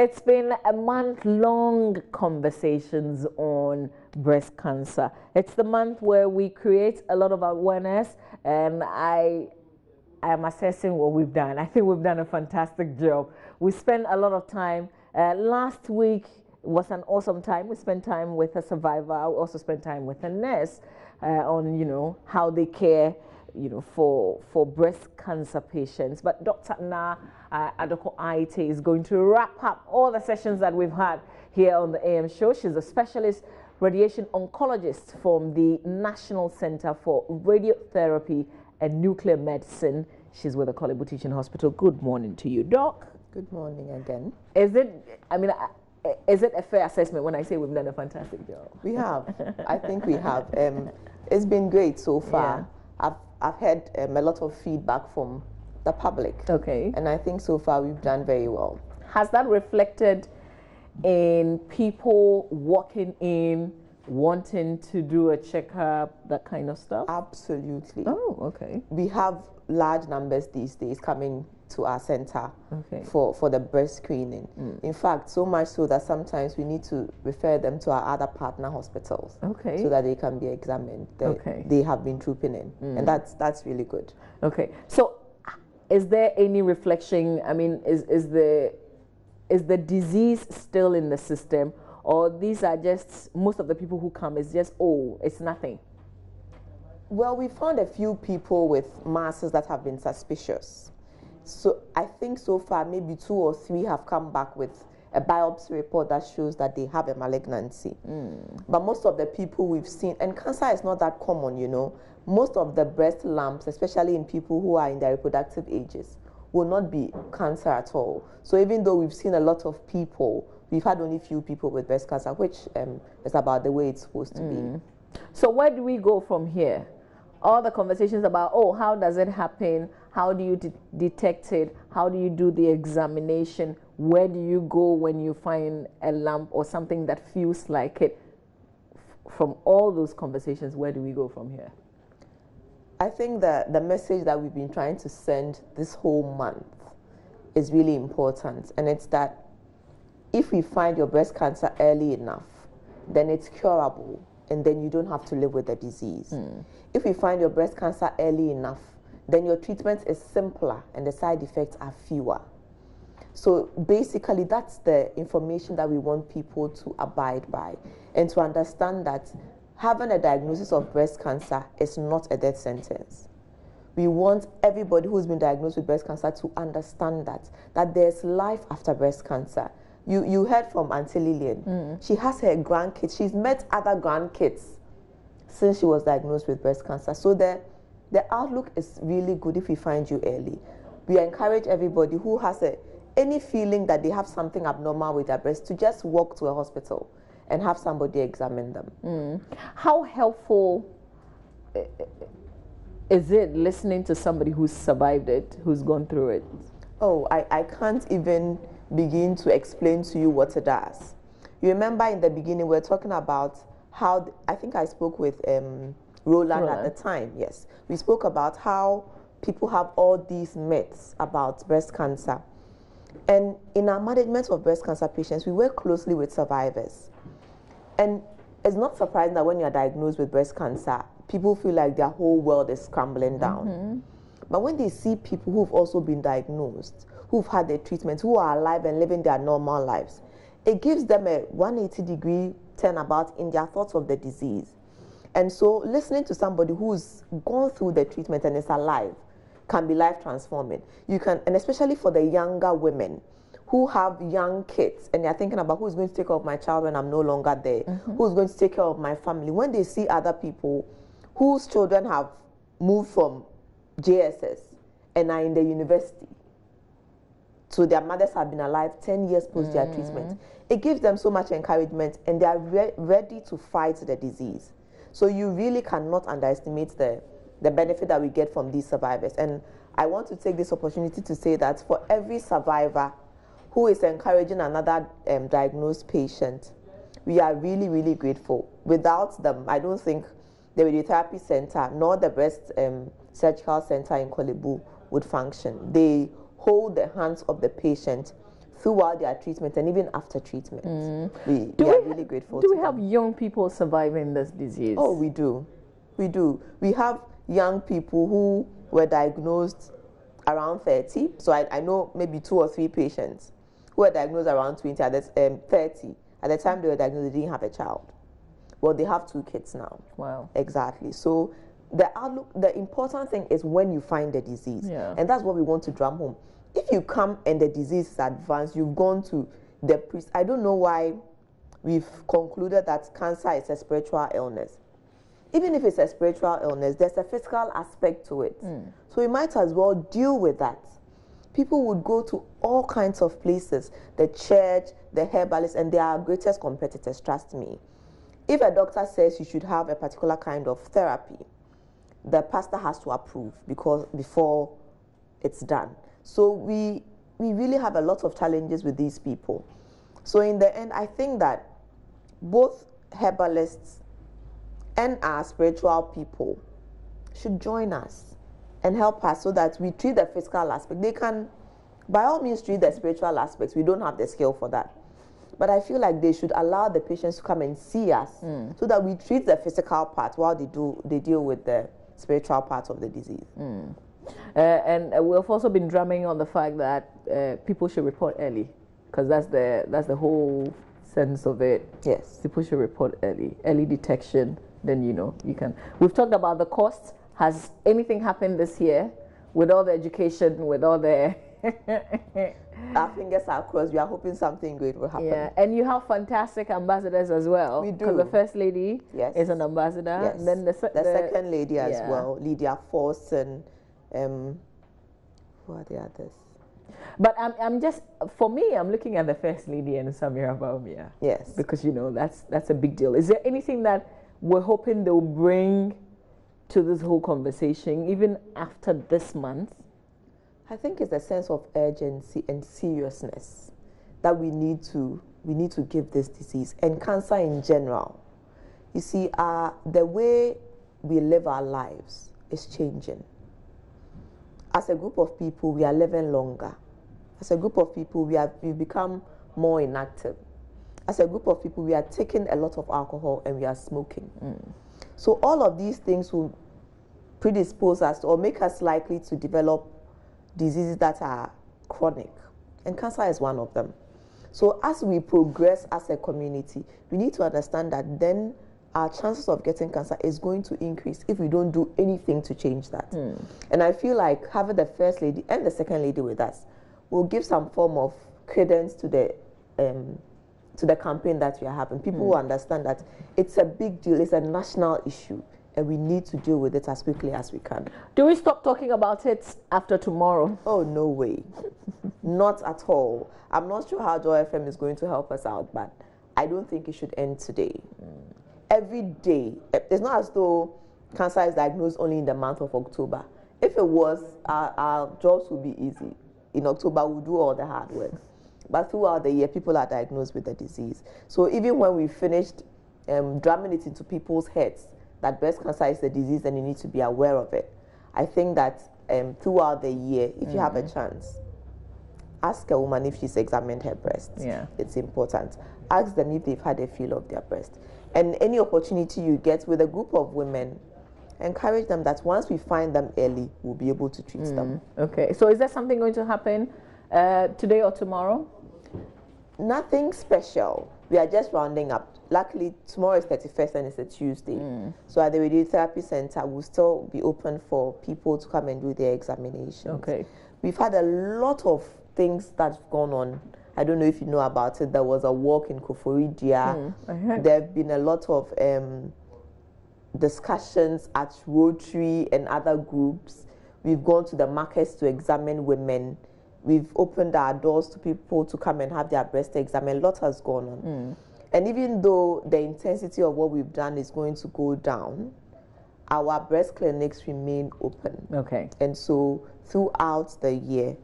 It's been a month-long conversations on breast cancer. It's the month where we create a lot of awareness, and I am assessing what we've done. I think we've done a fantastic job. We spent a lot of time. Last week was an awesome time. We spent time with a survivor. We also spent time with a nurse on, how they care, for breast cancer patients. But Dr. Na Adoko Aite is going to wrap up all the sessions that we've had here on the AM show. She's a specialist radiation oncologist from the National Center for Radiotherapy and Nuclear Medicine. She's with the Kolebu Teaching Hospital. Good morning to you, Doc. Good morning again. Is it a fair assessment when I say we've done a fantastic job? We have. I think we have. It's been great so far. Yeah. I've had a lot of feedback from the public. Okay. And I think so far we've done very well. Has that reflected in people walking in, wanting to do a checkup, that kind of stuff? Absolutely. Oh, okay. We have large numbers these days coming to our center for the breast screening. In fact, so much so that sometimes we need to refer them to our other partner hospitals so that they can be examined. They have been trooping in, and that's really good. Okay, so is there any reflection? I mean, is the disease still in the system, or these are just, most of the people who come is just, oh, it's nothing? Well, we found a few people with masses that have been suspicious. So I think so far maybe 2 or 3 have come back with a biopsy report that shows that they have a malignancy. But most of the people we've seen, and cancer is not that common, most of the breast lumps, especially in people who are in their reproductive ages, will not be cancer at all. So even though we've seen a lot of people, we've had only few people with breast cancer, which is about the way it's supposed to be. So where do we go from here? All the conversations about, oh, how does it happen? How do you detect it? How do you do the examination? Where do you go when you find a lump or something that feels like it? From all those conversations, where do we go from here? I think that the message that we've been trying to send this whole month is really important. And it's that if we find your breast cancer early enough, then it's curable, and then you don't have to live with the disease. If we find your breast cancer early enough, then your treatment is simpler and the side effects are fewer. So basically, that's the information that we want people to abide by, and to understand that having a diagnosis of breast cancer is not a death sentence. We want everybody who's been diagnosed with breast cancer to understand that there's life after breast cancer. You heard from Auntie Lillian. She has her grandkids. She's met other grandkids since she was diagnosed with breast cancer. So the outlook is really good if we find you early. We encourage everybody who has any feeling that they have something abnormal with their breast to just walk to a hospital and have somebody examine them. How helpful is it listening to somebody who's survived it, who's gone through it? Oh, I can't even begin to explain to you what it does. You remember in the beginning we were talking about how, I think I spoke with Roland at the time, yes. We spoke about how people have all these myths about breast cancer. And in our management of breast cancer patients, we work closely with survivors. And it's not surprising that when you're diagnosed with breast cancer, people feel like their whole world is crumbling down. But when they see people who've also been diagnosed, who've had their treatment, who are alive and living their normal lives, it gives them a 180-degree turnabout in their thoughts of the disease. And so listening to somebody who's gone through the treatment and is alive can be life transforming. You can, and especially for the younger women who have young kids and they're thinking about who's going to take care of my child when I'm no longer there, who's going to take care of my family. When they see other people whose children have moved from JSS and are in the university, so their mothers have been alive 10 years post their treatment, it gives them so much encouragement, and they are ready to fight the disease. So you really cannot underestimate the benefit that we get from these survivors. And I want to take this opportunity to say that for every survivor who is encouraging another diagnosed patient, we are really, really grateful. Without them, I don't think the radiotherapy center nor the breast surgical center in Kolebu would function. They hold the hands of the patient throughout their treatment and even after treatment. We are really grateful. Do we have young people surviving this disease? Oh, we do. We do. We have young people who were diagnosed around 30. So I know maybe 2 or 3 patients who were diagnosed around 30. At the time they were diagnosed, they didn't have a child. Well, they have 2 kids now. Wow. Exactly. So the important thing is when you find the disease. Yeah. And that's what we want to drum home. If you come and the disease is advanced, you've gone to the priest. I don't know why we've concluded that cancer is a spiritual illness. Even if it's a spiritual illness, there's a physical aspect to it. So we might as well deal with that. People would go to all kinds of places, the church, the herbalist, and they are our greatest competitors, trust me. If a doctor says you should have a particular kind of therapy, the pastor has to approve before it's done. So we really have a lot of challenges with these people. So in the end, I think that both herbalists and our spiritual people should join us and help us so that we treat the physical aspect. They can, by all means, treat the spiritual aspects. We don't have the skill for that. But I feel like they should allow the patients to come and see us so that we treat the physical part while they deal with the spiritual part of the disease. And we've also been drumming on the fact that people should report early, because that's the whole sense of it. Yes. People should report early detection. Then you can. We've talked about the costs. Has anything happened this year with all the education, with all the? Our fingers are crossed. We are hoping something great will happen. Yeah, and you have fantastic ambassadors as well. We do. Because the first lady is an ambassador. Yes. And then the second lady as well, Lydia Force, and who are the others? But I'm just, for me, I'm looking at the first lady and Samira Baumia. Yes. Because that's a big deal. Is there anything that we're hoping they'll bring to this whole conversation, even after this month? I think it's a sense of urgency and seriousness that we need to give this disease and cancer in general. You see, the way we live our lives is changing. As a group of people, we are living longer. As a group of people, we've become more inactive. As a group of people, we are taking a lot of alcohol and we are smoking. So all of these things will predispose us or make us likely to develop diseases that are chronic, and cancer is one of them. So as we progress as a community, we need to understand that then our chances of getting cancer is going to increase if we don't do anything to change that. And I feel like having the first lady and the second lady with us will give some form of credence to the campaign that we are having. People will understand that it's a big deal, it's a national issue, and we need to deal with it as quickly as we can. Do we stop talking about it after tomorrow? Oh, no way. Not at all. I'm not sure how Joy FM is going to help us out, but I don't think it should end today. Every day. It's not as though cancer is diagnosed only in the month of October. If it was, our jobs would be easy. In October, we'll do all the hard work. But throughout the year, people are diagnosed with the disease. So even when we finished drumming it into people's heads that breast cancer is a disease and you need to be aware of it, I think that throughout the year, if you have a chance, ask a woman if she's examined her breasts. Yeah. It's important. Ask them if they've had a feel of their breast. And any opportunity you get with a group of women, encourage them that once we find them early, we'll be able to treat them. Okay. So is there something going to happen today or tomorrow? Nothing special. We are just rounding up. Luckily, tomorrow is 31st and it's a Tuesday. So at the Radiotherapy Center, we'll still be open for people to come and do their examinations. Okay. We've had a lot of things that's gone on. I don't know if you know about it. There was a walk in Koforidia. There have been a lot of discussions at Rotary and other groups. We've gone to the markets to examine women. We've opened our doors to people to come and have their breast examined. A lot has gone on. And even though the intensity of what we've done is going to go down, our breast clinics remain open. Okay. And so throughout the year,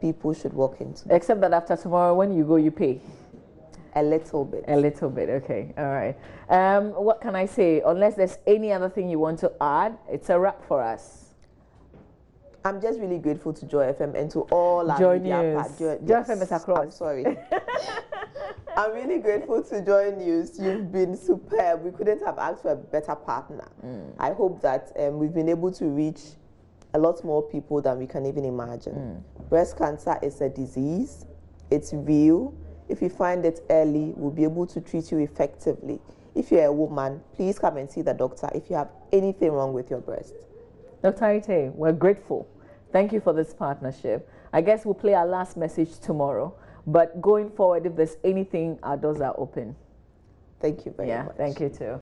people should walk into. Except that after tomorrow, when you go, you pay. A little bit. A little bit, okay. All right. What can I say? Unless there's any other thing you want to add, it's a wrap for us. I'm just really grateful to Joy FM and to all our Joy media News. Joy FM is across. I'm sorry. I'm really grateful to Joy News. You've been superb. We couldn't have asked for a better partner. I hope that we've been able to reach a lot more people than we can even imagine. Breast cancer is a disease. It's real. If you find it early, we'll be able to treat you effectively. If you're a woman, please come and see the doctor if you have anything wrong with your breast. Dr. Ite, we're grateful. Thank you for this partnership. I guess we'll play our last message tomorrow. But going forward, if there's anything, our doors are open. Thank you very much. Thank you too.